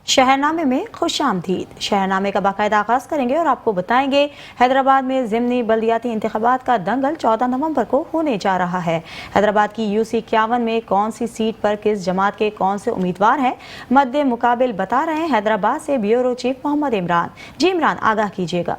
शहरनामे में खुशामदीद। शहरनामे का बाकायदा आगाज करेंगे और आपको बताएंगे हैदराबाद में ज़िमनी बल्दियाती इंतखाबात का दंगल 14 नवंबर को होने जा रहा है। हैदराबाद की UC 51 में कौन सी सीट पर किस जमात के कौन से उम्मीदवार हैं, मद्दे मुकाबिल बता रहे हैं हैदराबाद से ब्यूरो चीफ मोहम्मद इमरान। जी इमरान, आगाह कीजिएगा।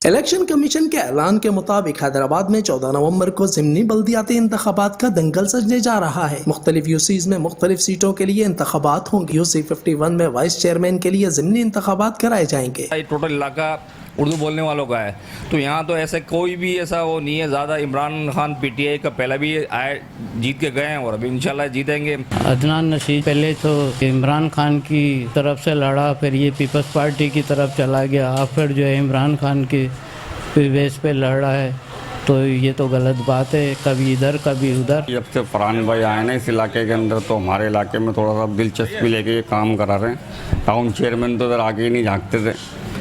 इलेक्शन कमीशन के ऐलान के मुताबिक हैदराबाद में 14 नवंबर को ज़िमनी बल्दियाती इंतखाबात का दंगल सजने जा रहा है। मुख्तलिफ UCs में मुख्तलिफ सीटों के लिए इंतखाबात होंगे। UC 51 में वाइस चेयरमैन के लिए ज़िमनी इंतखाबात कराए जाएंगे। टोटल इलाका उर्दू बोलने वालों का है, तो यहाँ तो ऐसे कोई भी ऐसा वो नहीं है ज़्यादा। इमरान खान PTI का पहले भी आए, जीत के गए हैं और अभी इंशाल्लाह जीतेंगे। अदनान नशीद पहले तो इमरान खान की तरफ से लड़ा, फिर ये पीपल्स पार्टी की तरफ चला गया, फिर जो है इमरान खान के बेस पे लड़ रहा है, तो ये तो गलत बात है। कभी इधर कभी उधर। जब से फरहान भाई आए ना इस इलाके के अंदर, तो हमारे इलाके में थोड़ा सा दिलचस्पी लेके ये काम करा रहे हैं। टाउन चेयरमैन तो इधर आगे ही नहीं झाँकते थे,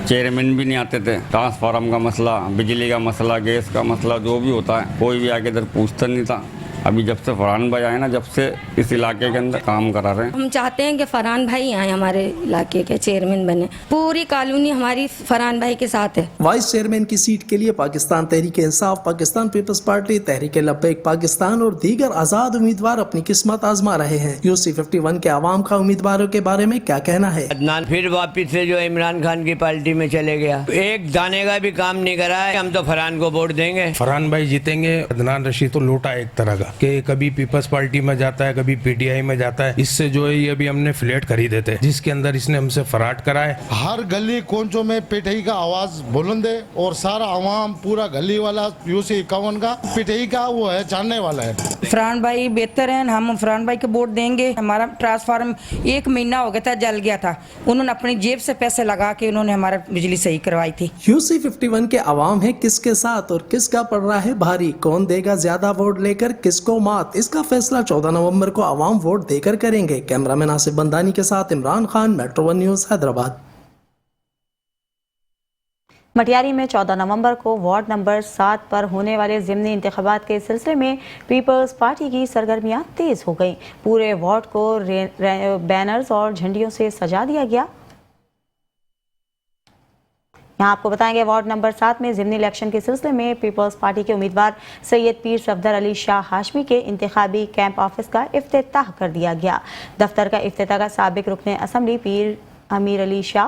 चेयरमैन भी नहीं आते थे। ट्रांसफार्म का मसला, बिजली का मसला, गैस का मसला जो भी होता है कोई भी आके इधर पूछता नहीं था। अभी जब से फरहान भाई आए ना, जब से इस इलाके के अंदर काम करा रहे हैं। हम चाहते हैं कि फरहान भाई आए, हमारे इलाके के चेयरमैन बने। पूरी कॉलोनी हमारी फरहान भाई के साथ है। वाइस चेयरमैन की सीट के लिए पाकिस्तान तहरीक इंसाफ, पाकिस्तान पीपल्स पार्टी, तहरीक लब्बैक पाकिस्तान और दीगर आजाद उम्मीदवार अपनी किस्मत आजमा रहे हैं। UC 51 के आवाम का उम्मीदवारों के बारे में क्या कहना है? अदनान फिर वापिस से जो इमरान खान की पार्टी में चले गया, एक दाने का भी काम नहीं करा है। हम तो फरहान को वोट देंगे। फरहान भाई जीतेंगे। अदनान रशीद तो लोटा एक तरह का कि कभी पीपल्स पार्टी में जाता है, कभी PTI में जाता है। इससे जो है ये अभी हमने फ्लैट खरीदे थे जिसके अंदर इसने हमसे फराट करा है। हर गली कोंचों में PTI का आवाज बुलंद है और सारा आवाम पूरा गली वाला UC 51 का PTI का वो है, जानने वाला है। फरहान भाई बेहतर हैं, हम फरहान भाई को वोट देंगे। हमारा ट्रांसफार्म 1 महीना हो गया था, जल गया था। उन्होंने अपनी जेब से पैसे लगा के उन्होंने हमारा बिजली सही करवाई थी। UC 51 के अवाम है किसके साथ और किसका पड़ रहा है भारी? कौन देगा ज्यादा वोट लेकर किसको मात? इसका फैसला 14 नवंबर को अवाम वोट देकर करेंगे। कैमरामैन आसिफ बंदानी के साथ इमरान खान, मेट्रो 1 न्यूज़ हैदराबाद। मटियारी में 14 नवंबर को वार्ड नंबर 7 पर होने वाले ज़िमनी इंतखाबात के सिलसिले में पीपल्स पार्टी की सरगर्मियां तेज हो गईं। पूरे वार्ड को बैनर्स और झंडियों से सजा दिया गया। यहाँ आपको बताएंगे वार्ड नंबर 7 में ज़िमनी इलेक्शन के सिलसिले में पीपल्स पार्टी के उम्मीदवार सैयद पीर सफदर अली शाह हाशमी के इंतखाबी कैंप ऑफिस का इफ्तिताह कर दिया गया। दफ्तर का इफ्तिताह का साबिक रुकने असम्बली पीर अमीर अली शाह,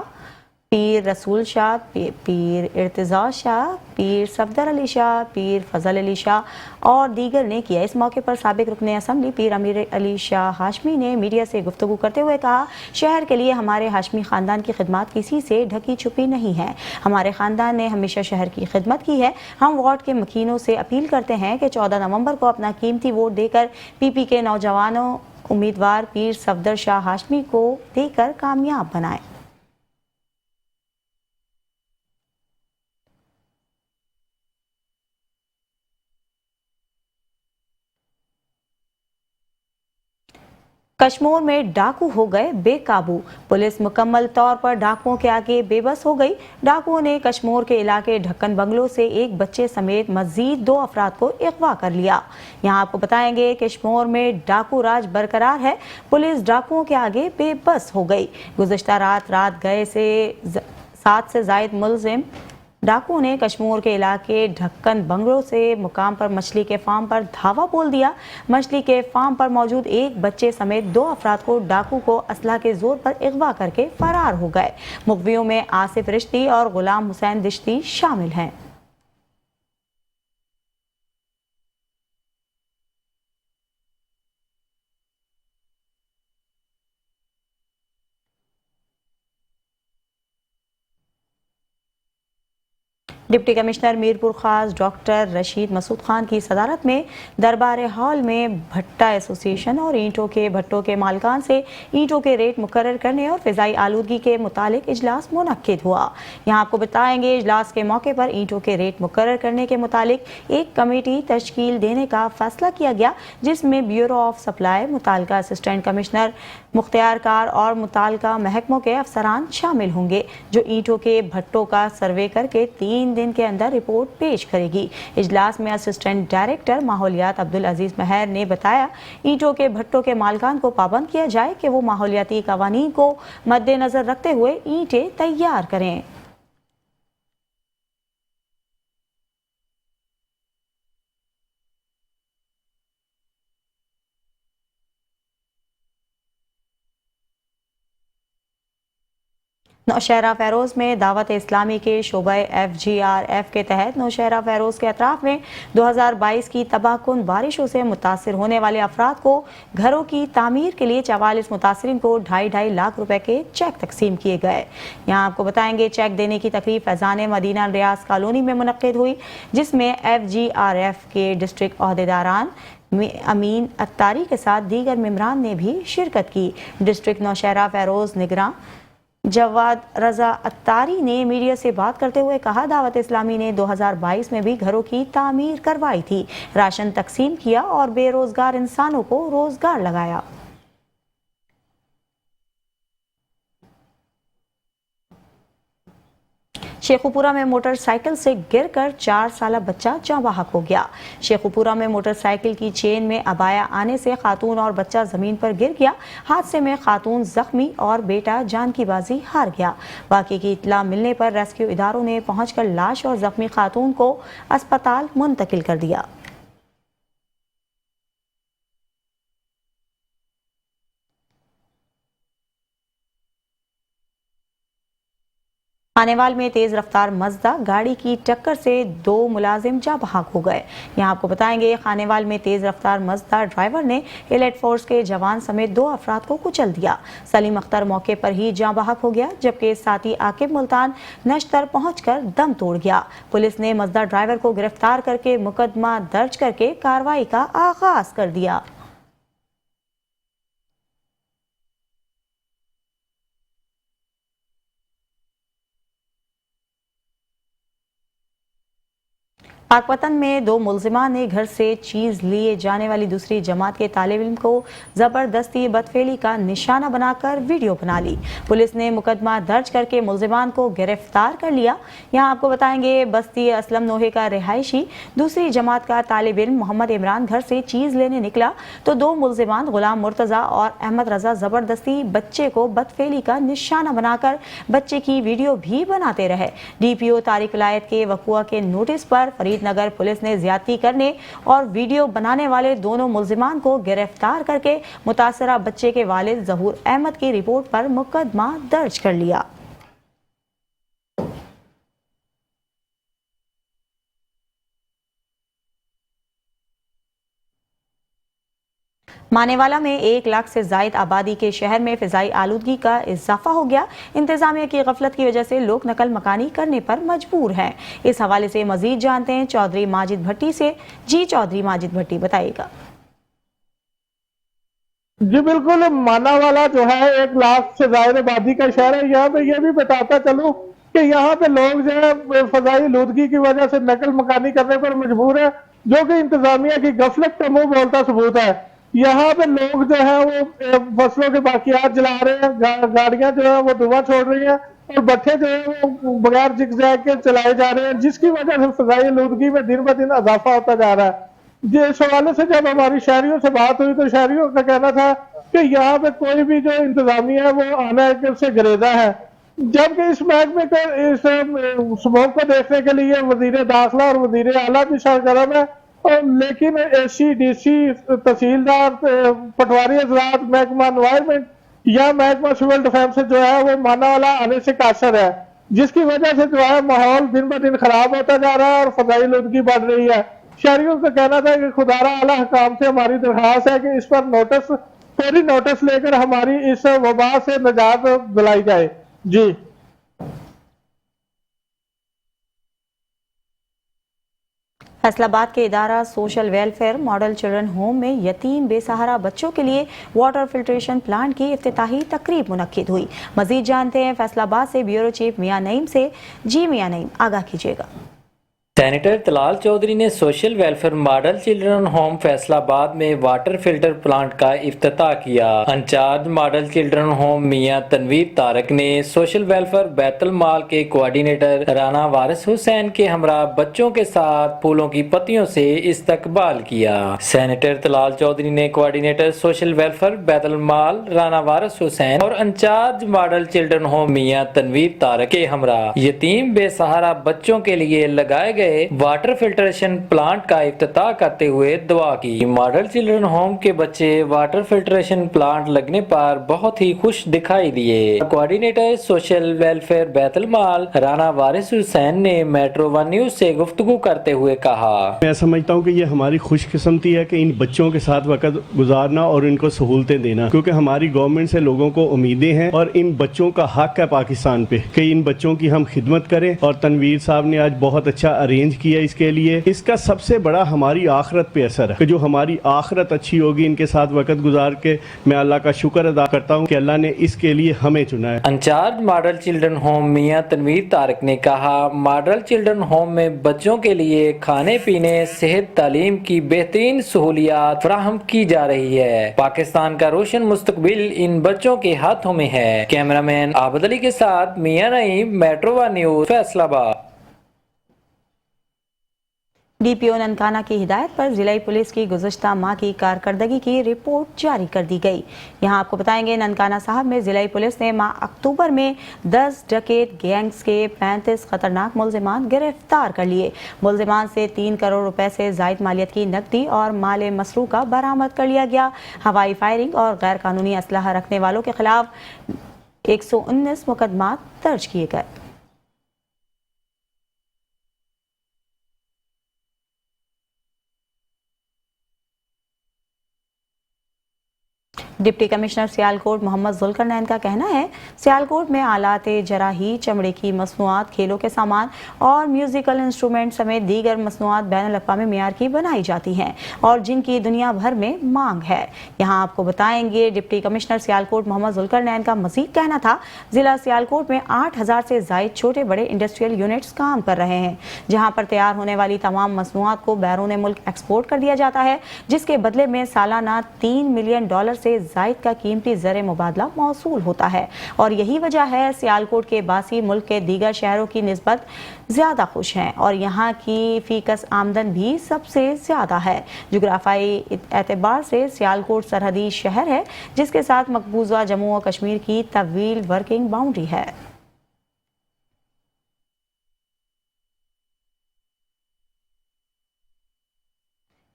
पीर रसूल शाह, पीर इर्तिज़ा शाह, पीर सफदर अली शाह, पीर फजल अली शाह और दीगर ने किया। इस मौके पर साबिक रुकने असम्बली पीर अमीर अली शाह हाशमी ने मीडिया से गुफ्तगू करते हुए कहा, शहर के लिए हमारे हाशमी ख़ानदान की खिदमत किसी से ढकी छुपी नहीं है। हमारे ख़ानदान ने हमेशा शहर की खिदमत की है। हम वार्ड के मकीनों से अपील करते हैं कि 14 नवंबर को अपना कीमती वोट देकर PP के नौजवानों उम्मीदवार पीर सफदर शाह हाशमी को देकर कामयाब बनाएं। कश्मीर में डाकू हो गए बेकाबू। पुलिस मुकम्मल तौर पर डाकुओं के आगे बेबस हो गई। डाकुओं ने कश्मीर के इलाके ढक्कन बंगलों से एक बच्चे समेत मजीद 2 अफराद को अगवा कर लिया। यहाँ आपको बताएंगे कश्मीर में डाकू राज बरकरार है। पुलिस डाकुओं के आगे बेबस हो गई। गुज़िश्ता रात गए से 7 से ज़ायद मुलजिम डाकुओं ने कश्मीर के इलाके ढक्कन बंगलों से मुकाम पर मछली के फार्म पर धावा बोल दिया। मछली के फार्म पर मौजूद एक बच्चे समेत 2 अफराद को डाकू को असला के जोर पर अगवा करके फरार हो गए। मुखबियों में आसिफ रिश्ती और गुलाम हुसैन दिश्ती शामिल हैं। डिप्टी कमिश्नर मीरपुर खास डॉक्टर रशीद मसूद खान की सदारत में दरबार हॉल में भट्टा एसोसिएशन और ईंटों के भट्टों के मालिकान से ईंटों के रेट मुकर्रर करने और फ़िज़ाई आलूदगी के मुतालिक इजलास मुनक्किद हुआ। यहाँ आपको बताएंगे इजलास के मौके पर ईंटों के रेट मुकर्रर करने के मुतालिक एक कमेटी तश्कील देने का फैसला किया गया, जिसमें ब्यूरो ऑफ सप्लाई, मुताल्लिका असिस्टेंट कमिश्नर, मुख्तियारकार और मुताल्लिका महकमों के अफसरान शामिल होंगे, जो ईंटों के भट्टों का सर्वे करके 3 दिन दिन के अंदर रिपोर्ट पेश करेगी। इजलास में असिस्टेंट डायरेक्टर माहौलियात अब्दुल अजीज महर ने बताया, ईंटों के भट्टों के मालिकान को पाबंद किया जाए कि वो माहौलियाती कवानीन को मद्देनजर रखते हुए ईंटें तैयार करें। नौशहरा फेरोज़ में दावत इस्लामी के शोबा FGRF के तहत नौशहरा फेरोज़ के अतराफ में 2022 की तबाहकुन बारिशों से मुतासर होने वाले अफराद को घरों की तामीर के लिए 44 मुतासरीन को 2.5 लाख रुपए के चेक तकसीम किए गए। यहाँ आपको बताएंगे, चेक देने की तकरीब फैज़ान मदीना रियाज कॉलोनी में मुनक्किद हुई, जिसमें FGRF के डिस्ट्रिक्ट अहदेदारान अमीन अत्तारी के साथ दीगर मेंबरान ने भी शिरकत की। डिस्ट्रिक्ट नौशहरा फेरोज़ निगरान जवाद रजा अत्तारी ने मीडिया से बात करते हुए कहा, दावत इस्लामी ने 2022 में भी घरों की तामीर करवाई थी, राशन तकसीम किया और बेरोजगार इंसानों को रोजगार लगाया। शेखुपुरा में मोटरसाइकिल से गिरकर 4 साला बच्चा जाँ बहक हो गया। शेखुपुरा में मोटरसाइकिल की चेन में अबाया आने से खातून और बच्चा जमीन पर गिर गया। हादसे में खातून जख्मी और बेटा जान की बाजी हार गया। वाक़े की इत्तला मिलने पर रेस्क्यू इदारों ने पहुंचकर लाश और जख्मी खातून को अस्पताल मुंतकिल कर दिया। खानेवाल में तेज रफ्तार मजदा गाड़ी की टक्कर से 2 मुलाजिम जाँ बहक हो गए। यहाँ आपको बताएंगे, खानेवाल में तेज रफ्तार मजदा ड्राइवर ने एलाइट फोर्स के जवान समेत 2 अफराद को कुचल दिया। सलीम अख्तर मौके पर ही जाँ बहक हो गया, जबकि साथी आकिब मुल्तान नश्तर पहुंचकर दम तोड़ गया। पुलिस ने मजदा ड्राइवर को गिरफ्तार करके मुकदमा दर्ज करके कार्रवाई का आगाज कर दिया। पाकपतन में 2 मुलजिमान ने घर से चीज लिए जाने वाली दूसरी जमात के तालिब इल्म को जबरदस्ती बदफेली का निशाना बनाकर वीडियो बना ली। पुलिस ने मुकदमा दर्ज करके मुलजिमान को गिरफ्तार कर लिया। यहाँ आपको बताएंगे, बस्ती असलम नोहे का रिहायशी दूसरी जमात का तालिब इल्म मोहम्मद इमरान घर से चीज लेने निकला तो 2 मुलजिमान गुलाम मुर्तजा और अहमद रजा जबरदस्ती बच्चे को बदफेली का निशाना बनाकर बच्चे की वीडियो भी बनाते रहे। DPO तारिक विलायत के वक़ुआ के नोटिस पर फरीद नगर पुलिस ने ज्यादती करने और वीडियो बनाने वाले दोनों मुलजिमान को गिरफ्तार करके मुतासरा बच्चे के वालिद जहूर अहमद की रिपोर्ट पर मुकदमा दर्ज कर लिया। मानेवाला में 1 लाख से जायद आबादी के शहर में फिजाई आलूदगी का इजाफा हो गया। इंतजामिया की गफलत की वजह से लोग नकल मकानी करने पर मजबूर हैं। इस हवाले से मजीद जानते हैं चौधरी माजिद भट्टी से। जी चौधरी माजिद भट्टी, बताइएगा। जी बिल्कुल, मानावाला जो है 1 लाख से जायद आबादी का शहर है। यहाँ पे ये भी बताता चलूं कि यहाँ पे लोग जो है फजाई आलूदगी की वजह से नकल मकानी करने पर मजबूर है, जो कि इंतजामिया की गफलत का मुंह बोलता सबूत है। यहाँ पे लोग जो है वो फसलों के बाकियात जला रहे हैं, गाड़ियां जो है वो धुआं छोड़ रही हैं और भट्ठे जो है वो बगैर जिगजैग के चलाए जा रहे हैं, जिसकी वजह से फजाई आलूदगी में दिन ब दिन इजाफा होता जा रहा है। इस हवाले से जब हमारी शहरियों से बात हुई तो शहरियों का कहना था कि यहाँ पे कोई भी जो इंतजामिया है वो आना से गुरेजा है, जबकि इस महकमे को इस स्मोक को देखने के लिए वजीर दाखिला और वजीर आला भी सरगर्म है, और लेकिन AC DC तहसीलदार पटवारी हजरात महकमा एनवायरमेंट या महकमा सिविल डिफेंस जो है वो मानावाला आने से कासर है, जिसकी वजह से जो है माहौल दिन ब दिन खराब होता जा रहा है और फजाई आलूदगी बढ़ रही है। शहरियों का कहना था कि खुदारा आला हुकाम से हमारी दरख्वास्त है कि इस पर फौरी नोटिस लेकर हमारी इस वबा से निजात दिलाई जाए। जी फैसलाबाद के इदारा social welfare model children home में यतीम बेसहारा बच्चों के लिए वाटर फिल्ट्रेशन प्लांट की इफ्तिताही तकरीब मुनक्किद हुई। मजीद जानते हैं फैसलाबाद से ब्यूरो चीफ मियां नईम से। जी मियां नईम, आगाह कीजिएगा। सेनेटर तलाल चौधरी ने social welfare model children home Faisalabad में वाटर फिल्टर प्लांट का इफ्तिताह किया। इंचार्ज मॉडल चिल्ड्रन होम मियां तनवीर तारक ने सोशल वेलफेयर बैतुल माल के कोऑर्डिनेटर राना वारिस हुसैन के हमरा बच्चों के साथ फूलों की पत्तियों से इस्तकबाल किया। सेनेटर तलाल चौधरी ने कोऑर्डिनेटर सोशल वेलफेयर बैतुल माल राना वारिस हुसैन और इंचार्ज मॉडल चिल्ड्रन होम मियां तनवीर तारक के हमरा यतीम बेसहारा बच्चों के लिए लगाए गए वाटर फिल्ट्रेशन प्लांट का इफ्तिताह करते हुए दुआ की। मॉडल चिल्ड्रन होम के बच्चे वाटर फिल्ट्रेशन प्लांट लगने पर बहुत ही खुश दिखाई दिए। कोऑर्डिनेटर सोशल वेलफेयर बैतुल माल राना वारिस हुसैन ने मेट्रो वन न्यूज से गुफ्तगू करते हुए कहा, मैं समझता हूँ कि ये हमारी खुशकिस्मती है कि इन बच्चों के साथ वक्त गुजारना और इनको सहूलतें देना, क्योंकि हमारी गवर्नमेंट से लोगों को उम्मीदें हैं और इन बच्चों का हक है पाकिस्तान पे कि इन बच्चों की हम खिदमत करें। और तनवीर साहब ने आज बहुत अच्छा अरेंज किया इसके लिए। इसका सबसे बड़ा हमारी आखिरत पे असर है कि जो हमारी आखिरत अच्छी होगी इनके साथ वक्त गुजार के। मैं अल्लाह का शुक्र अदा करता हूँ कि अल्लाह ने इसके लिए हमें चुना है। इंचार्ज मॉडल चिल्ड्रन होम मियां तनवीर तारक ने कहा, मॉडल चिल्ड्रन होम में बच्चों के लिए खाने पीने, सेहत, तालीम की बेहतरीन सहूलियात फराहम की जा रही है। पाकिस्तान का रोशन मुस्तकबिल इन बच्चों के हाथों में है। कैमरामैन आबद अली के साथ Mian Naeem, metro one news, Faisalabad. DPO Nankana की हिदायत पर जिला पुलिस की गुज़श्ता माह की कारकर्दगी की रिपोर्ट जारी कर दी गई। यहाँ आपको बताएंगे ननकाना साहब में जिला पुलिस ने माह अक्टूबर में 10 डकैत गैंग्स के 35 खतरनाक मुलजिमान गिरफ्तार कर लिए। मुलजिमान से 3 करोड़ रुपए से जायद मालियत की नकदी और माल मसरूका बरामद कर लिया गया। हवाई फायरिंग और गैर कानूनी असलहा रखने वालों के खिलाफ 119 मुकदमा दर्ज किए गए। डिप्टी कमिश्नर सियालकोट मोहम्मद जुल्करनैन का कहना है, सियालकोट में आलात जराही, चमड़े की मसनूआत, खेलों के सामान और म्यूजिकल इंस्ट्रूमेंट समेत दीगर मसनूआत बैनुल-अक़वामी मियार की बनाई जाती हैं और जिनकी दुनिया भर में मांग है। यहाँ आपको बताएंगे डिप्टी कमिश्नर सियालकोट मोहम्मद जुल्करनैन का मजीद कहना था, जिला सियालकोट में 8000 से जायद छोटे बड़े इंडस्ट्रियल यूनिट्स काम कर रहे हैं, जहाँ पर तैयार होने वाली तमाम मसनूआत को बैरून मुल्क एक्सपोर्ट कर दिया जाता है, जिसके बदले में सालाना $3 मिलियन से जायद का कीमती ज़र मुबादला मौसूल होता है। और यही वजह है सियालकोट के बासी मुल्क के दीगर शहरों की निस्बत ज़्यादा खुश हैं और यहाँ की फीकस आमदन भी सबसे ज़्यादा है। जुग्राफाई एतबार से सियालकोट सरहदी शहर है, जिसके साथ मकबूजा जम्मू और कश्मीर की तवील वर्किंग बाउंड्री है।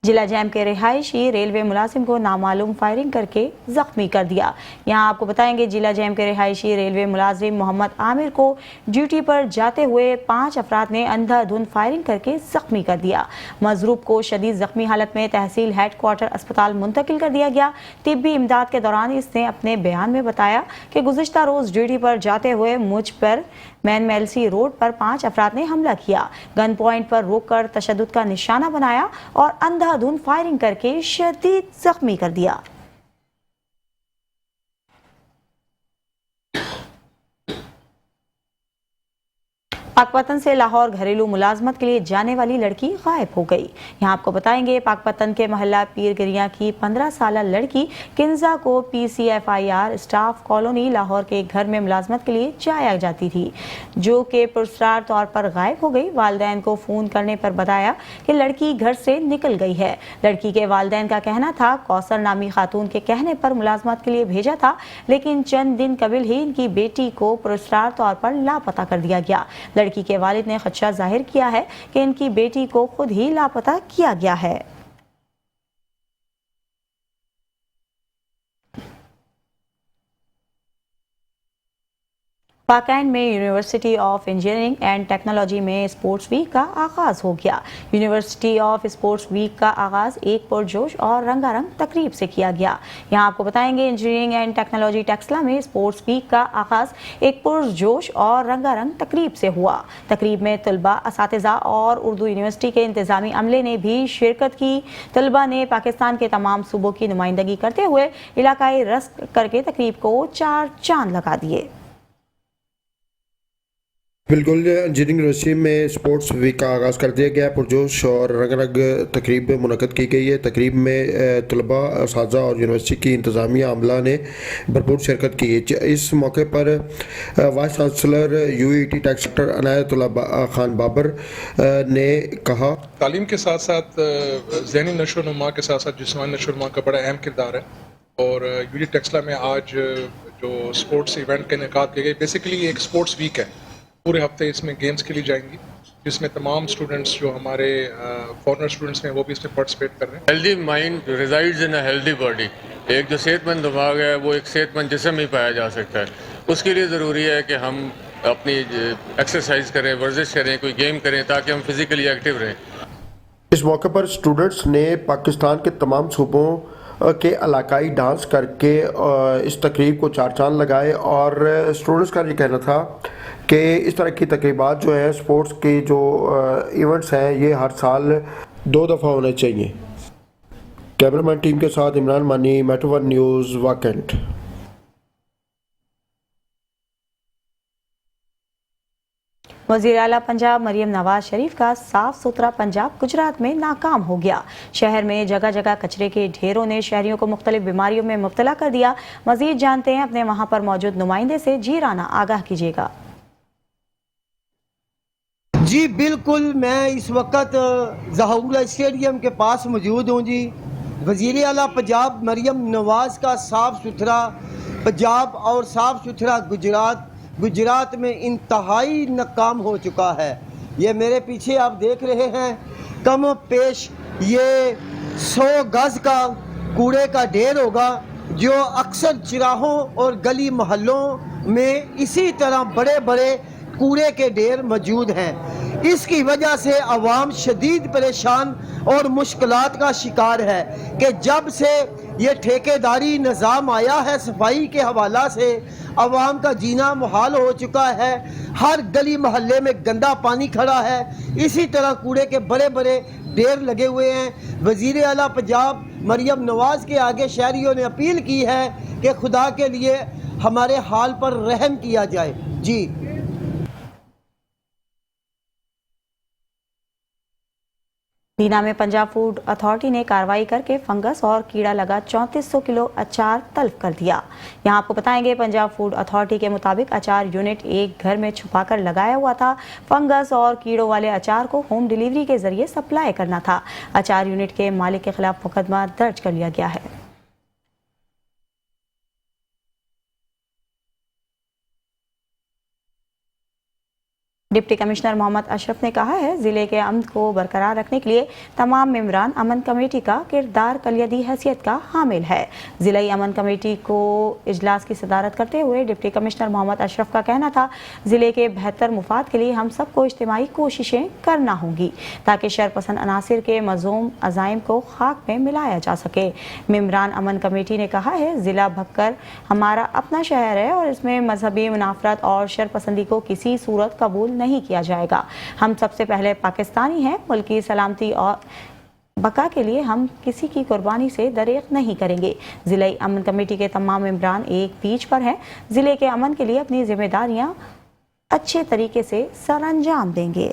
जिला जैम के रिहायशी रेलवे मुलाजिम को नामालूम फायरिंग करके जख्मी कर दिया। यहाँ आपको बताएंगे जिला जैम के रिहायशी रेलवे मुलाजिम मोहम्मद आमिर को ड्यूटी पर जाते हुए 5 अफराद ने अंधाधुंध फायरिंग करके जख्मी कर दिया। मजरूब को शदीद जख्मी हालत में तहसील हेडक्वार्टर अस्पताल मुंतकिल कर दिया गया। तिब्बी इमदाद के दौरान इसने अपने बयान में बताया कि गुज़िश्ता रोज ड्यूटी पर जाते हुए मुझ पर मैनमेलसी रोड पर 5 अफराद ने हमला किया, गन पॉइंट पर रोककर तशद्दुद का निशाना बनाया और अंधाधुंध फायरिंग करके शदीद जख्मी कर दिया। पाकपतन से लाहौर घरेलू मुलाजमत के लिए जाने वाली लड़की गायब हो गई। यहाँ आपको बताएंगे पाकपतन के मोहल्ला पीरगिरिया की 15 साल लड़की किंजा को PCFIR स्टाफ कॉलोनी लाहौर के एक घर में मुलाजमत के लिए जाया जाती थी, जो कि पुरस्कार तौर पर गायब हो गई। वालिदैन को फ़ोन करने पर बताया कि लड़की घर से निकल गई है। लड़की के वालिदैन का कहना था कौसर नामी खातून के कहने पर मुलाजमत के लिए भेजा था, लेकिन चंद दिन कबल ही इनकी बेटी को पुरस्कार तौर पर लापता कर दिया गया। लड़की के वालिद ने खदशा जाहिर किया है कि इनकी बेटी को खुद ही लापता किया गया है। पाकैंड में university of engineering and technology में स्पोर्ट्स वीक का आगाज़ हो गया। यूनिवर्सिटी ऑफ स्पोर्ट्स वीक का आगाज़ एक पुरजोश और रंगारंग तकरीब से किया गया। यहाँ आपको बताएंगे इंजीनियरिंग एंड टेक्नोलॉजी टेक्सला में स्पोर्ट्स वीक का आगाज़ एक पुरजोश और रंगारंग तकरीब से हुआ। तकरीब में तलबा, असातिज़ा और उर्दू यूनिवर्सिटी के इंतज़ामी अमले ने भी शिरकत की। तलबा ने पाकिस्तान के तमाम सूबों की नुमाइंदगी करते हुए इलाकाई रस्म करके तकरीब को 4 चांद लगा दिए। बिल्कुल, इंजीनियरिंग यूनिवर्सिटी में स्पोर्ट्स वीक का आगाज़ कर दिया गया। पुरजोश और रंग तकरीब मुनक़द की गई है। तकरीब में तलबा, असातिज़ा और यूनिवर्सिटी की इंतज़ामिया अमला ने भरपूर शिरकत की है। इस मौके पर वाइस चांसलर UET टेक्स डॉक्टर अनायतुल्लाह खान बाबर ने कहा, तालीम के साथ साथ ज़हनी नशोनुमा के साथ साथ जिस्मानी नशोनुमा का बड़ा अहम किरदार है। और UET टेक्सला में आज जो स्पोर्ट्स इवेंट का इनेकाद किया गया, बेसिकली एक स्पोर्ट्स वीक है। पूरे हफ्ते इसमें गेम्स खेली जाएंगी, जिसमें तमाम स्टूडेंट्स जो हमारे फॉरेनर स्टूडेंट्स हैं वो भी इसमें पार्टिसिपेट कर रहे हैं। Healthy mind resides in a healthy body. एक जो सेहतमंद दिमाग है वो एक सेहतमंद जिस्म ही पाया जा सकता है। उसके लिए ज़रूरी है कि हम अपनी एक्सरसाइज करें, वर्जिश करें, कोई गेम करें, ताकि हम फिजिकली एक्टिव रहें। इस मौके पर स्टूडेंट्स ने पाकिस्तान के तमाम सूबों के इलाकाई डांस करके इस तकरीब को चार चांद लगाए। और स्टूडेंट्स का ये कहना था कि इस तरह की तकरीबात जो है, स्पोर्ट्स के जो इवेंट्स हैं, ये हर साल 2 दफ़ा होने चाहिए। कैमरामैन टीम के साथ इमरान मानी, मेट्रो 1 न्यूज़, वाकंट। वज़ीर आला पंजाब मरियम नवाज शरीफ का साफ सुथरा पंजाब गुजरात में नाकाम हो गया। शहर में जगह जगह कचरे के ढेरों ने शहरियों को मुख्तलिफ बीमारियों में मुब्तला कर दिया। मजीद जानते हैं अपने वहां पर मौजूद नुमाइंदे से। जी राना, आगाह कीजिएगा। जी बिल्कुल, मैं इस वक्त ज़हूरा स्टेडियम के पास मौजूद हूँ। जी, वज़ीर आला पंजाब मरियम नवाज़ का साफ़ सुथरा पंजाब और साफ़ सुथरा गुजरात में इंतहाई नाकाम हो चुका है। ये मेरे पीछे आप देख रहे हैं, कम पेश ये 100 गज़ का कूड़े का ढेर होगा, जो अक्सर चिराहों और गली मोहल्लों में इसी तरह बड़े बड़े कूड़े के ढेर मौजूद हैं। इसकी वजह से अवाम शदीद परेशान और मुश्किलात का शिकार है कि जब से ये ठेकेदारी निज़ाम आया है सफाई के हवाला से, अवाम का जीना मुहाल हो चुका है। हर गली मोहल्ले में गंदा पानी खड़ा है, इसी तरह कूड़े के बड़े बड़े ढेर लगे हुए हैं। वज़ीर आला पंजाब मरियम नवाज़ के आगे शहरियों ने अपील की है कि खुदा के लिए हमारे हाल पर रहम किया जाए। जी, दीना में पंजाब फूड अथॉरिटी ने कार्रवाई करके फंगस और कीड़ा लगा 3400 किलो अचार तल्फ कर दिया। यहाँ आपको बताएंगे, पंजाब फूड अथॉरिटी के मुताबिक अचार यूनिट एक घर में छुपाकर लगाया हुआ था। फंगस और कीड़ों वाले अचार को होम डिलीवरी के जरिए सप्लाई करना था। अचार यूनिट के मालिक के खिलाफ मुकदमा दर्ज कर लिया गया है। डिप्टी कमिश्नर मोहम्मद अशरफ ने कहा है, जिले के अमन को बरकरार रखने के लिए तमाम मेंबरान अमन कमेटी का किरदार कलियदी हैसियत का हामिल है। जिलाई अमन कमेटी को इजलास की सदारत करते हुए डिप्टी कमिश्नर मोहम्मद अशरफ का कहना था, जिले के बेहतर मुफाद के लिए हम सबको इज्तिमाई कोशिशें करना होंगी ताकि शरपसंद अनासिर के मज़ूम अज़ाइम को खाक में मिलाया जा सके। मेंबरान अमन कमेटी ने कहा है, जिला भक्कर हमारा अपना शहर है और इसमें मजहबी मुनाफरत और शरपसंदी को किसी सूरत कबूल नहीं किया जाएगा। हम सबसे पहले पाकिस्तानी हैं। मुल्क की सलामती और बका के लिए हम किसी की कुर्बानी से दरेक नहीं करेंगे। जिले अमन कमेटी के तमाम मेंबरान एक पीच पर हैं। जिले के अमन के लिए अपनी जिम्मेदारियां अच्छे तरीके से सरअंजाम देंगे।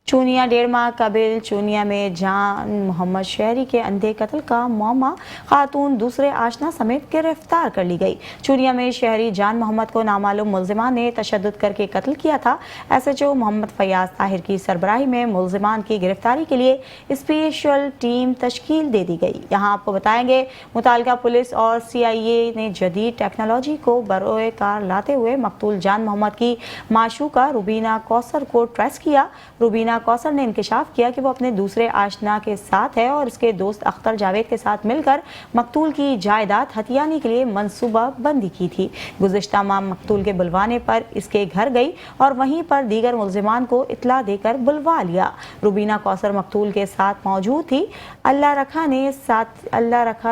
चूनिया 1.5 माह कबिल चूनिया में जान मोहम्मद शहरी के अंधे कत्ल का मामला, खातून दूसरे आशना समेत गिरफ्तार कर ली गई। चूनिया में शहरी जान मोहम्मद को नामालूम मुल्जिमान ने तशद्दुद करके कत्ल किया था। SHO मोहम्मद फयाज ताहिर की सरबराही में मुल्जिमान की गिरफ्तारी के लिए स्पेशल टीम तश्कील दे दी गई। यहाँ आपको बताएंगे, मुताल्लिका पुलिस और CIA ने जदीद टेक्नोलॉजी को बरोए कार लाते हुए मकतूल जान मोहम्मद की माशूका रुबीना कौसर को ट्रेस किया। रुबीना कौसर ने इंकशाफ किया कि वो अपने दूसरे आशना के साथ है और इसके दोस्त अख्तर जावेद के साथ मिलकर मकतूल की जायदाद हथियाने के लिए मंसूबा बंदी की थी। गुज़िश्ता माह मकतूल के बुलवाने पर इसके घर गई और वहीं पर दीगर मुल्जिमान को इत्ला देकर बुलवा लिया। रुबीना कौसर मकतूल के साथ मौजूद थी। अल्लाह रखा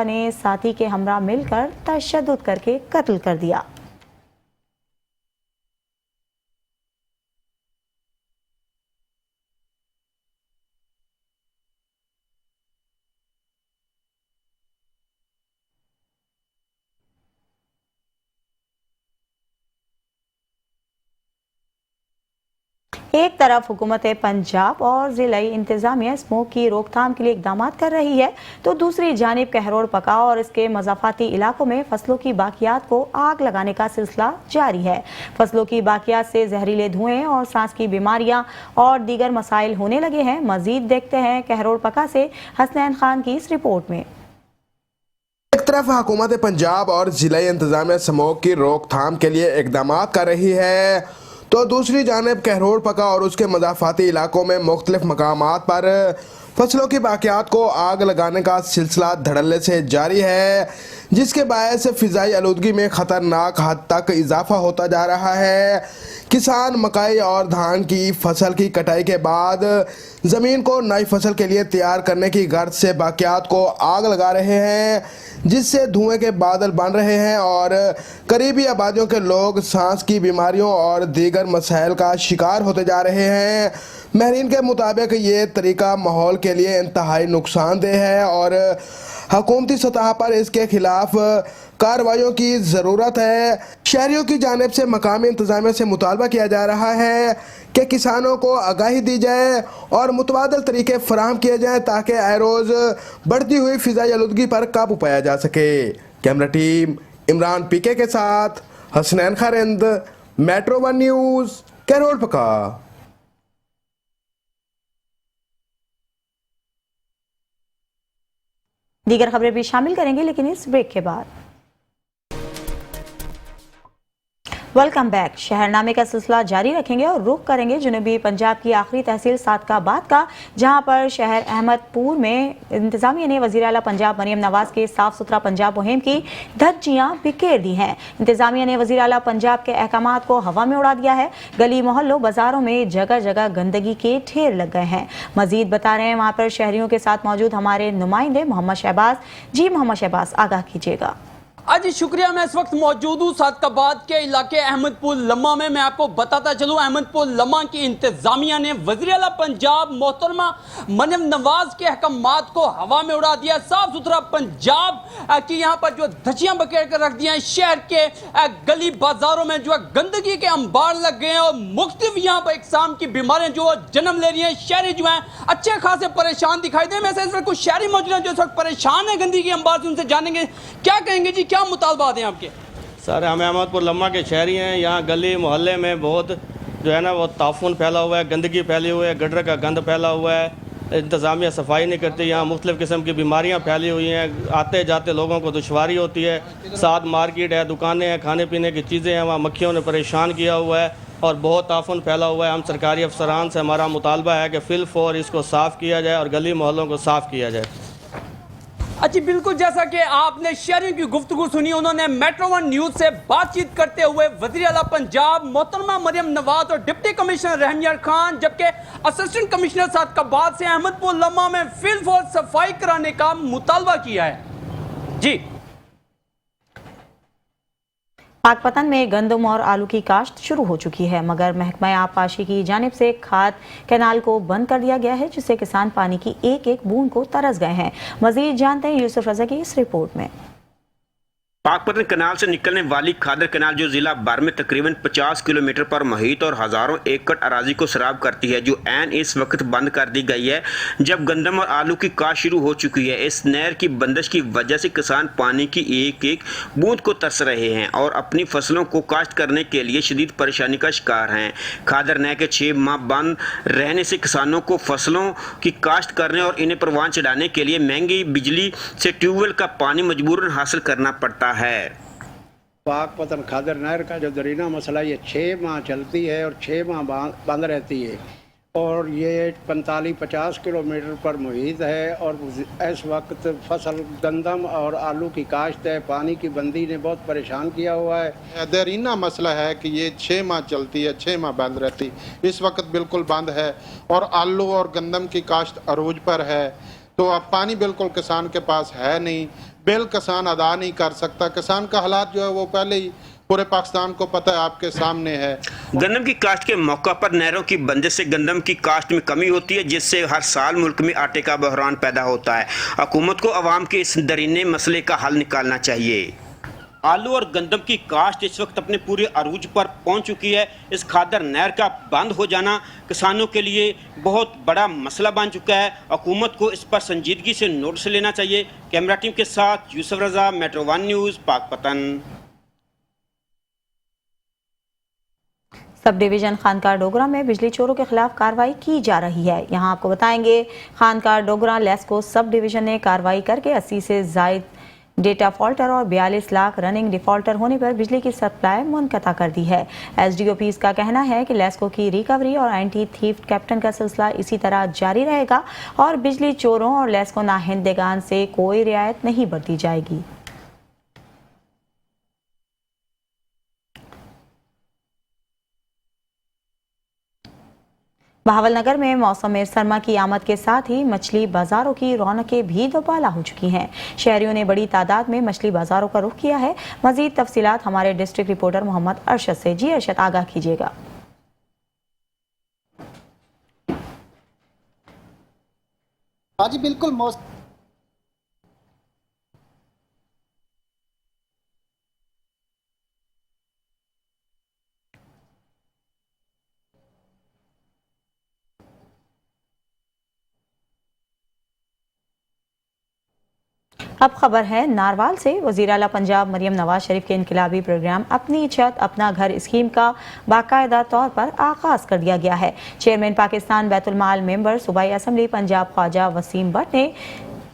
ने साथी के हमरा मिलकर तशद्दुद करके कत्ल कर दिया। एक तरफ हुकूमत पंजाब और ज़िलाई इंतज़ामिया स्मोक की रोकथाम के लिए इकदाम कर रही है, तो दूसरी जानिब कहरोड़ पका और इसके मज़ाफ़ाती इलाकों में फसलों की बाकियात को आग लगाने का सिलसिला जारी है। फसलों की बाकियात से जहरीले धुएं और सांस की बीमारियां और दीगर मसाइल होने लगे हैं। मज़ीद देखते हैं कहरोड़ पका से हसनैन खान की इस रिपोर्ट में। एक तरफ हुकूमत पंजाब और ज़िलाई इंतज़ामिया स्मोक की रोकथाम के लिए इकदाम कर रही है, तो दूसरी जानिब कहरोड़ पका और उसके मज़ाफ़ाती इलाकों में मुख्तलिफ मकामात पर फसलों की बाकियात को आग लगाने का सिलसिला धड़ल्ले से जारी है, जिसके बायस फ़िज़ाई आलूदगी में ख़तरनाक हद तक इजाफा होता जा रहा है। किसान मकई और धान की फसल की कटाई के बाद ज़मीन को नई फसल के लिए तैयार करने की गर्ज से बाकियात को आग लगा रहे हैं, जिससे धुएं के बादल बन रहे हैं और करीबी आबादियों के लोग सांस की बीमारियों और दीगर मसाइल का शिकार होते जा रहे हैं। महरीन के मुताबिक ये तरीका माहौल के लिए इंतहाई नुकसानदेह है और हुकूमती सतह पर इसके खिलाफ कार्रवाइयों की ज़रूरत है। शहरियों की जानिब से मकामी इंतज़ामिया से मुतालबा किया जा रहा है कि किसानों को आगाही दी जाए और मुतबादल तरीके फराहम किए जाएँ ताकि आए रोज़ बढ़ती हुई फ़िज़ाई आलूदगी पर काबू पाया जा सके। कैमरा टीम इमरान पीके के साथ हसनैन खारिंद, मेट्रो 1 न्यूज़, कहरोड़ पका। दीगर खबरें भी शामिल करेंगे, लेकिन इस ब्रेक के बाद। Welcome back. शहरनामे का सिलसिला जारी रखेंगे और रुख करेंगे जनूबी पंजाब की आखिरी तहसील सादकाबाद का, जहां पर शहर अहमदपुर में इंतजामिया ने वज़ीर आला पंजाब मरियम नवाज के साफ सुथरा पंजाब मुहिम की धज्जियां बिखेर दी हैं। इंतजामिया ने वज़ीर आला पंजाब के अहकामात को हवा में उड़ा दिया है। गली मोहल्लों बाजारों में जगह जगह गंदगी के ढेर लग गए हैं। मजीद बता रहे हैं वहां पर शहरियों के साथ मौजूद हमारे नुमाइंदे मोहम्मद शहबाज। जी मोहम्मद शहबाज, आगाह कीजिएगा। आज शुक्रिया। मैं इस वक्त मौजूद हूँ सादकाबाद के इलाके अहमदपुर लम्मा में। मैं आपको बताता चलूँ, अहमदपुर लम्मा की इंतजामिया ने वज़ीर आला पंजाब मोहतरमा मरियम नवाज के अहकामात को हवा में उड़ा दिया। साफ सुथरा पंजाब की यहाँ पर जो धज्जियाँ बखेर कर रख दिया है। शहर के गली बाजारों में जो है गंदगी के अंबार लग गए हैं और मुख्तलिफ यहाँ पर इकसाम की बीमारियाँ जो जन्म ले रही हैं। शहरी जो हैं अच्छे खासे परेशान दिखाई दे। वैसे इस वक्त कुछ शहरी मौजूद हैं जो इस वक्त परेशान है गंदगी के अंबार से। उनसे जानेंगे क्या कहेंगे जी, क्या मुतालबात हैं आपके? सर, हम अहमदपुर लम्मा के शहरी हैं। यहाँ गली मोहल्ले में बहुत जो है ना वो ताफुन फैला हुआ है, गंदगी फैली हुई है, गटर का गंद फैला हुआ है। इंतज़ामिया सफाई नहीं करती। यहाँ मुख्तलिफ़ किस्म की बीमारियाँ फैली हुई हैं। आते जाते लोगों को दुश्वारी होती है। साथ मार्केट है, दुकानें हैं, खाने पीने की चीज़ें हैं। वहाँ मक्खियों ने परेशान किया हुआ है और बहुत ताफुन फैला हुआ है। हम सरकारी अफसरान से हमारा मुतालबा है कि फिल फौर इसको साफ़ किया जाए और गली मोहल्लों को साफ़ किया जाए। अच्छा, बिल्कुल जैसा कि आपने शहरियों की गुफ्तगू सुनी, उन्होंने मेट्रो 1 न्यूज़ से बातचीत करते हुए वज़ीर आला पंजाब मोहतरमा मरियम नवाज और डिप्टी कमिश्नर रहमियार खान जबकि असिस्टेंट कमिश्नर सादकाबाद से अहमदपुर लम्मा में फिल फॉर सफाई कराने का मुतालबा किया है। जी, पाकपतन में गंदम और आलू की काश्त शुरू हो चुकी है, मगर महकमा आबपाशी की जानिब से खाद कैनाल को बंद कर दिया गया है, जिससे किसान पानी की एक एक बूंद को तरस गए हैं। मजीद जानते हैं यूसुफ रजा की इस रिपोर्ट में। पाकपतन कनाल से निकलने वाली खादर कनाल जो जिला भर में तकरीबन 50 किलोमीटर पर मुहित और हजारों एकड़ अराजी को सराब करती है, जो ऐन इस वक्त बंद कर दी गई है जब गंदम और आलू की काश्त शुरू हो चुकी है। इस नहर की बंदिश की वजह से किसान पानी की एक एक बूंद को तरस रहे हैं और अपनी फसलों को काश्त करने के लिए शदीद परेशानी का शिकार हैं। खादर नहर के 6 माह बंद रहने से किसानों को फसलों की काश्त करने और इन्हें परवान चढ़ाने के लिए महंगी बिजली से ट्यूबवेल का पानी मजबूरन हासिल करना पड़ता है। पाकपतन खादर नहर का जो दरीना मसला, ये 6 माह चलती है और 6 माह बंद रहती है और ये 45-50 किलोमीटर पर मुहित है और इस वक्त फसल गंदम और आलू की काश्त है। पानी की बंदी ने बहुत परेशान किया हुआ है। दरीना मसला है कि ये 6 माह चलती है, 6 माह बंद रहती, इस वक्त बिल्कुल बंद है और आलू और गंदम की काश्त अरूज पर है। तो अब पानी बिल्कुल किसान के पास है नहीं, बिल किसान अदा नहीं कर सकता। किसान का हालात जो है वो पहले ही पूरे पाकिस्तान को पता है, आपके सामने है। गंदम की काश्त के मौका पर नहरों की बंदिश से गंदम की काश्त में कमी होती है, जिससे हर साल मुल्क में आटे का बहरान पैदा होता है। हुकूमत को अवाम के इस दरीने मसले का हल निकालना चाहिए। आलू और गंदम की काश्त इस वक्त अपने पूरे अरूज पर पहुंच चुकी है। इस खादर नहर का बंद हो जाना किसानों के लिए बहुत बड़ा मसला बन चुका है। हुकूमत को इस पर संजीदगी से नोटिस लेना चाहिए। कैमरा टीम के साथ Yusuf Raza, metro 1 news, Pakpattan. Sub division खानका Dogra में बिजली चोरों के खिलाफ कार्रवाई की जा रही है। यहां आपको बताएंगे खानका डोगरा लेस्को सब डिवीजन ने कार्रवाई करके 80 से जायद डेटा फॉल्टर और 42 लाख रनिंग डिफॉल्टर होने पर बिजली की सप्लाई मुनक़ता कर दी है। एसडीओपीज़ का कहना है कि लेस्को की रिकवरी और एंटी थीफ्ट कैप्टन का सिलसिला इसी तरह जारी रहेगा और बिजली चोरों और लेस्को नाहिंदगान से कोई रियायत नहीं बरती जाएगी। बहावलनगर में मौसम सरमा की आमद के साथ ही मछली बाजारों की रौनकें भी दोबाला हो चुकी हैं। शहरियों ने बड़ी तादाद में मछली बाजारों का रुख किया है। मजीद तफसीलात हमारे डिस्ट्रिक्ट रिपोर्टर मोहम्मद अरशद से। जी अरशद, आगाह कीजिएगा। हाँ जी बिल्कुल, अब खबर है नारवाल से। वज़ीर आला पंजाब मरियम नवाज शरीफ के इनकलाबी प्रोग्राम अपनी छत अपना घर स्कीम का बाकायदा तौर पर आगाज कर दिया गया है। चेयरमैन पाकिस्तान बैतुल माल मेंबर सूबाई असम्बली पंजाब ख्वाजा वसीम भट्ट ने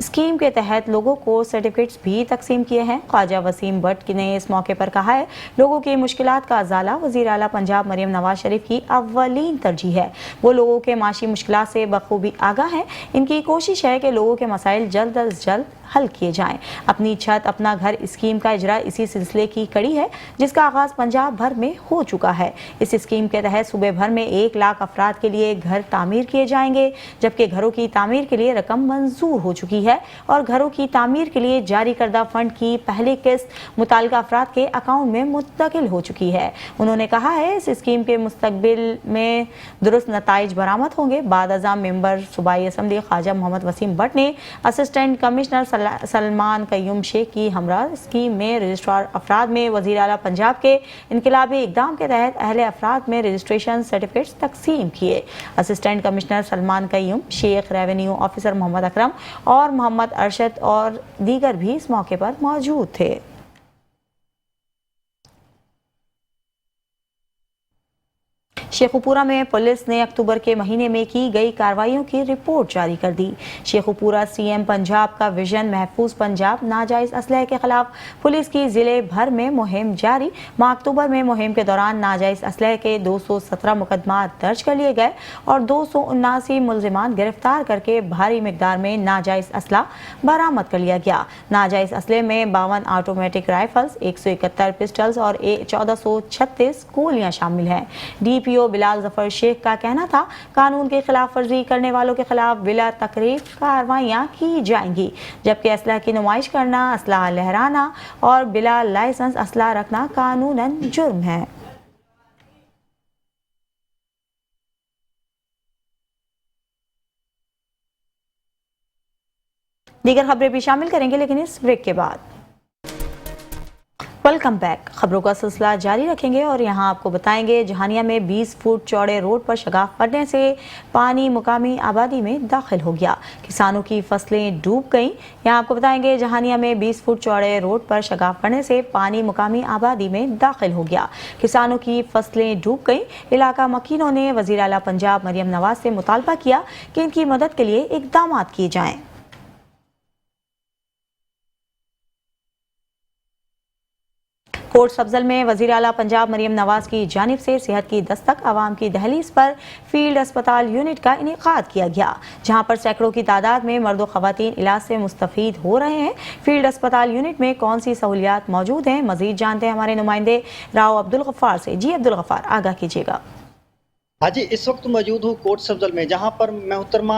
स्कीम के तहत लोगों को सर्टिफिकेट्स भी तकसीम किए हैं। ख्वाजा वसीम भट्ट ने इस मौके पर कहा है, लोगों की मुश्किलात का अजाला वज़ीर आला पंजाब मरियम नवाज शरीफ की अव्वलीन तरजीह है। वो लोगों के माशी मुश्किलात से बखूबी आगाह हैं। इनकी कोशिश है कि लोगों के मसाइल जल्द अज जल्द हल किए जाएं। अपनी छत अपना घर स्कीम का इजरा इसी सिलसिले की कड़ी है, जिसका आगाज पंजाब भर में हो चुका है। इस स्कीम के तहत सूबे भर में 1 लाख अफराद के लिए घर तामीर किए जाएंगे, जबकि घरों की तामीर के लिए रकम मंजूर हो चुकी है और घरों की तामीर के लिए जारी करदा फंड की पहली किस्त मुतालिका अफराद के अकाउंट में मुंतकिल हो चुकी है। उन्होंने कहा है, इस स्कीम के मुस्तकबिल में दुरुस्त नताइज बरामद होंगे। बाद अज़ाम मेंबर सूबाई असम्बली ख्वाजा मोहम्मद वसीम भट्ट ने असिस्टेंट कमिश्नर सलमान कयूम शेख की हमरा स्कीम में रजिस्ट्रार अफराद में वज़ीर आला पंजाब के इनकलाबी इक़दाम के तहत अहले अफराद में रजिस्ट्रेशन सर्टिफिकेट्स तकसीम किए। Assistant commissioner Salman Qayyum Sheikh, revenue officer Mohammad Akram और मोहम्मद अरशद और दीगर भी इस मौके पर मौजूद थे। शेखुपुरा में पुलिस ने अक्टूबर के महीने में की गई कार्रवाइयों की रिपोर्ट जारी कर दी। शेखुपुरा सीएम पंजाब का विजन महफूज पंजाब नाजायज असलहे के खिलाफ पुलिस की जिले भर में मुहिम जारी। माह अक्टूबर में मुहिम के दौरान नाजायज असलहे के 217 मुकदमा दर्ज कर लिए गए और 279 मुलजिमान गिरफ्तार करके भारी मिकदार में नाजायज असला बरामद कर लिया गया। नाजायज असले में 52 ऑटोमेटिक राइफल्स, 171 पिस्टल्स और 1436 गोलियां शामिल हैं। DPO बिलाल जफर शेख का कहना था, कानून की खिलाफ वर्जी करने वालों के खिलाफ बिला तकरीफ कार्रवाइयां की जाएंगी, जबकि असलह की नुमाइश करना, असलहा लहराना और बिला लाइसेंस असलहा रखना कानूनन जुर्म है। दीगर खबरें भी शामिल करेंगे, लेकिन इस ब्रेक के बाद। Welcome back. खबरों का सिलसिला जारी रखेंगे और यहां आपको बताएंगे, जहानिया में 20 फुट चौड़े रोड पर शगाफ पड़ने से पानी मुकामी आबादी में दाखिल हो गया। किसानों की फसलें डूब गईं। यहां आपको बताएंगे, जहानिया में 20 फुट चौड़े रोड पर शगाफ पड़ने से पानी मुकामी आबादी में दाखिल हो गया। किसानों की फसलें डूब गईं। इलाका मकीनों ने वज़ीर आला पंजाब मरियम नवाज से मुतालबा किया कि इनकी मदद के लिए इक़दाम किए जाएं। कोट सब्जल में वज़ीर आला पंजाब मरियम नवाज की जानिब से सेहत की दस्तक आवाम की दहलीज पर फील्ड अस्पताल यूनिट का इनेकाद किया गया, जहां पर सैकड़ों की तादाद में मर्द व ख़वातीन इलाज से मुस्तफ़ीद हो रहे हैं। फील्ड अस्पताल यूनिट में कौन सी सहूलियात मौजूद हैं, मज़ीद जानते हैं हमारे नुमाइंदे राव अब्दुल गफ़ार से। जी अब्दुल गफ़ार, आगाह कीजिएगा। हाँ जी, इस वक्त मौजूद हूँ कोट सब्जल में, जहाँ पर मोहतरमा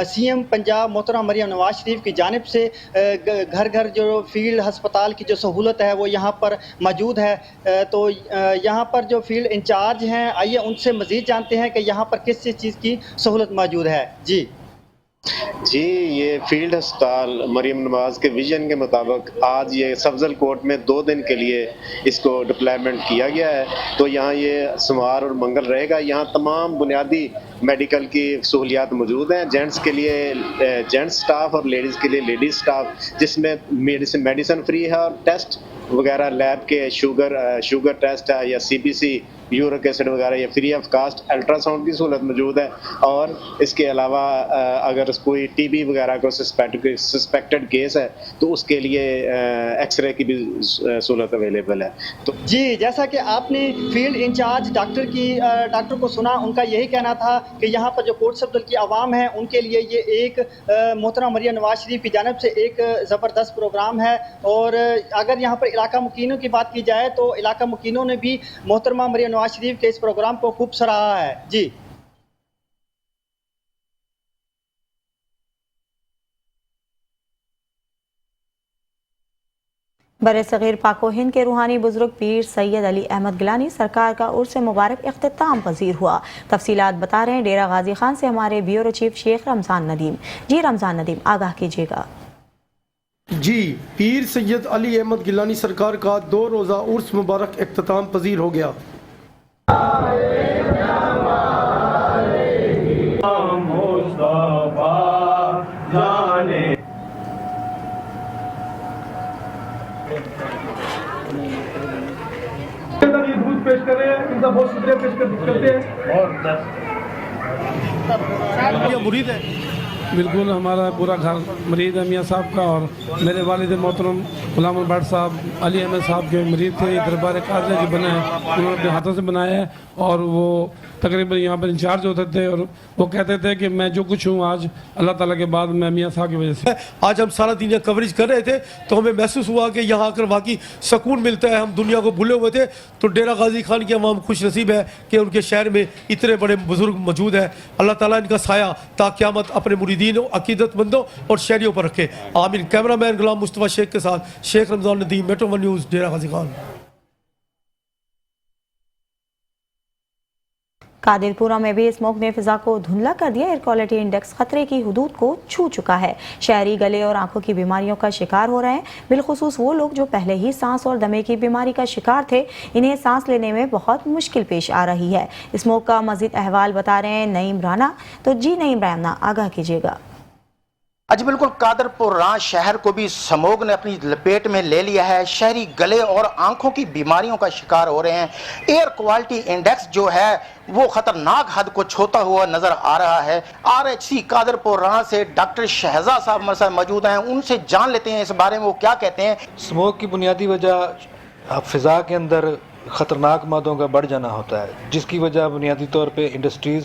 CM पंजाब मोहतरमा मरियम नवाज शरीफ की जानिब से घर घर जो फील्ड हस्पताल की जो सहूलत है वो यहाँ पर मौजूद है। तो यहाँ पर जो फील्ड इंचार्ज हैं, आइए उनसे मज़ीद जानते हैं कि यहाँ पर किस चीज़ की सहूलत मौजूद है। जी जी, ये फील्ड अस्पताल मरियम नवाज़ के विजन के मुताबिक आज ये सफजल कोर्ट में 2 दिन के लिए इसको डिप्लॉयमेंट किया गया है। तो यहाँ ये सोमवार और मंगल रहेगा। यहाँ तमाम बुनियादी मेडिकल की सहूलियात मौजूद हैं। जेंट्स के लिए जेंट्स स्टाफ और लेडीज़ के लिए लेडीज़ स्टाफ, जिसमें मेडिसिन फ्री है और टेस्ट वगैरह लैब के शुगर टेस्ट है या सीबीसी यूरिक एसिड वगैरह ये फ्री ऑफ कास्ट, अल्ट्रासाउंड की सहूलत मौजूद है। और इसके अलावा अगर कोई टीबी वगैरह को सस्पेक्टेड केस है तो उसके लिए एक्सरे की भी सहूलत अवेलेबल है। तो जी, जैसा कि आपने फील्ड इंचार्ज डॉक्टर को सुना, उनका यही कहना था कि यहाँ पर जो कोट सफदर की आवाम है उनके लिए ये एक मोहतरमा मरियम नवाज शरीफ की जानिब से एक ज़बरदस्त प्रोग्राम है। और अगर यहाँ पर इलाका मुकीनों की बात की जाए तो इलाका मुकीनों ने भी मोहतरमा मरियम नवाज शरीफ के इस प्रोग्राम को खूब सराहा है। जी, बरसगीर पाको हिंद के रूहानी बुजुर्ग पीर सैयद अली अहमद गिलानी सरकार का उर्स मुबारक इख्तिताम पजीर हुआ। तफसीलात बता रहे हैं डेरा गाजी खान से हमारे ब्यूरो चीफ शेख रमजान नदीम। जी रमजान नदीम, आगाह कीजिएगा। जी, पीर सैयद अली अहमद गिलानी सरकार का 2 रोज़ा उर्स मुबारक इख्तिताम पजीर हो गया। दूध पेश कर रहे हैं, इनका बहुत शुक्रिया पेश करते हैं। मुरीद है, बिल्कुल हमारा पूरा घर मरीद है मियाँ साहब का, और मेरे वालिद मोहतरम गुलाम भट्ट साहब अली अहमद साहब के मरीद थे। दरबार काज़िया जो बना है उन्होंने अपने हाथों से बनाया है, और वो तकरीबन यहाँ पर इंचार्ज होते थे, और वो कहते थे कि मैं जो कुछ हूँ आज अल्लाह ताला के बाद मैं मियाँ साहब की वजह से। आज हम सारा दिन यहाँ कवरेज कर रहे थे तो हमें महसूस हुआ कि यहाँ आकर वाकई सुकून मिलता है। हम दुनिया को भूले हुए थे, तो डेरा गाजी खान की अवाम खुश नसीब है कि उनके शहर में इतने बड़े बुजुर्ग मौजूद है। अल्लाह ताला इनका साया ता क़यामत अपने मुरीदीन, अकीदतमंदों और शहरियों पर रखे, आमीन। कैमरामैन गुलाम मुस्तफ़ा शेख के साथ शेख रमजान नदीम, मेट्रो 1 न्यूज़, डेरा गाजी खान। कादिरपुरा में भी स्मोक ने फिजा को धुंधला कर दिया। एयर क्वालिटी इंडेक्स खतरे की हुदूद को छू चुका है। शहरी गले और आंखों की बीमारियों का शिकार हो रहे हैं, बिलखुसूस वो लोग जो पहले ही सांस और दमे की बीमारी का शिकार थे। इन्हें सांस लेने में बहुत मुश्किल पेश आ रही है। स्मोक का मजीद अहवाल बता रहे हैं नईम राना। तो जी नईम राना, आगाह कीजिएगा। जी बिल्कुल, कादरपुरा शहर को भी स्मोग ने अपनी लपेट में ले लिया है। शहरी गले और आंखों की बीमारियों का शिकार हो रहे हैं। एयर क्वालिटी इंडेक्स जो है वो खतरनाक हद को छूता हुआ नजर आ रहा है। RHC कादरपुरा से डॉक्टर शहजाद साहब हमारे साथ मौजूद हैं, उनसे जान लेते हैं इस बारे में वो क्या कहते हैं। स्मोक की बुनियादी वजह फिजा के अंदर खतरनाक मादों का बढ़ जाना होता है, जिसकी वजह बुनियादी तौर पे इंडस्ट्रीज़,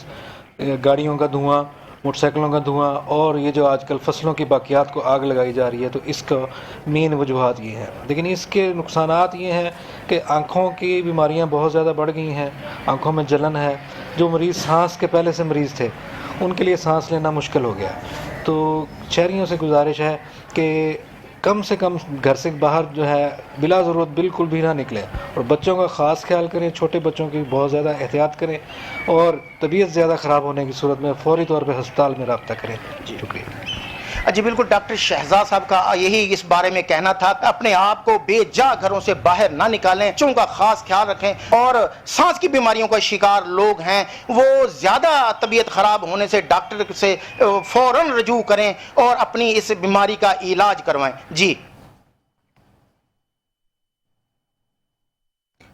गाड़ियों का धुआं, मोटरसाइकिलों का धुआं, और ये जो आजकल फसलों की बाकियात को आग लगाई जा रही है, तो इसका मेन वजूहात ये हैं। लेकिन इसके नुकसानात ये हैं कि आँखों की बीमारियां बहुत ज़्यादा बढ़ गई हैं, आँखों में जलन है। जो मरीज़ सांस के पहले से मरीज़ थे उनके लिए सांस लेना मुश्किल हो गया। तो शहरियों से गुजारिश है कि कम से कम घर से बाहर जो है बिला ज़रूरत बिल्कुल भी ना निकलें, और बच्चों का ख़ास ख्याल करें, छोटे बच्चों की बहुत ज़्यादा एहतियात करें, और तबीयत ज़्यादा ख़राब होने की सूरत में फ़ौरी तौर पर अस्पताल में रब्ता करें। शुक्रिया। जी बिल्कुल, डॉक्टर शहजाद साहब का यही इस बारे में कहना था कि अपने आप को बेजा घरों से बाहर ना निकालें, बच्चों का खास ख्याल रखें, और सांस की बीमारियों का शिकार लोग हैं वो ज़्यादा तबीयत ख़राब होने से डॉक्टर से फ़ौरन रजू करें और अपनी इस बीमारी का इलाज करवाएं। जी।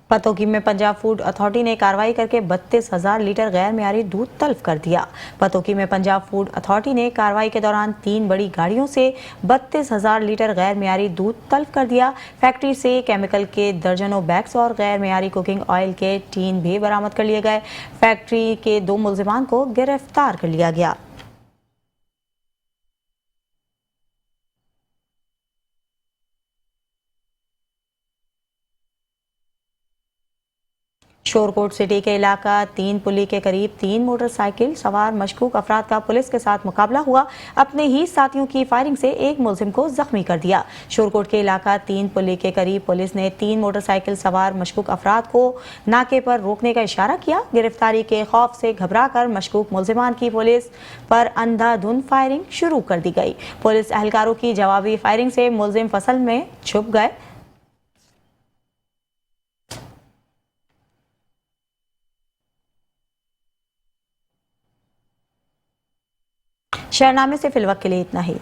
पतोकी में पंजाब फूड अथॉरिटी ने कार्रवाई करके 32,000 लीटर गैर मियारी दूध तल्फ कर दिया। पतोकी में पंजाब फूड अथॉरिटी ने कार्रवाई के दौरान 3 बड़ी गाड़ियों से 32,000 लीटर गैर मियारी दूध तल्फ कर दिया। फैक्ट्री से केमिकल के दर्जनों बैग्स और गैर मियारी कुकिंग ऑयल के टीन भी बरामद कर लिए गए। फैक्ट्री के 2 मुल्जिमान को गिरफ्तार कर लिया गया। शोरकोट सिटी के इलाका 3 पुली के करीब 3 मोटरसाइकिल सवार मशकूक अफराद का पुलिस के साथ मुकाबला हुआ। अपने ही साथियों की फायरिंग से एक मुलजिम को जख्मी कर दिया। शोरकोट के इलाका 3 पुली के करीब पुलिस ने 3 मोटरसाइकिल सवार मशकूक अफराद को नाके पर रोकने का इशारा किया। गिरफ्तारी के खौफ से घबराकर मशकूक मुलजिमान की पुलिस पर अंधाधुंध फायरिंग शुरू कर दी गई। पुलिस एहलकारों की जवाबी फायरिंग से मुलजिम फसल में छुप गए। शहरनामे से फिलवक्त के लिए इतना ही।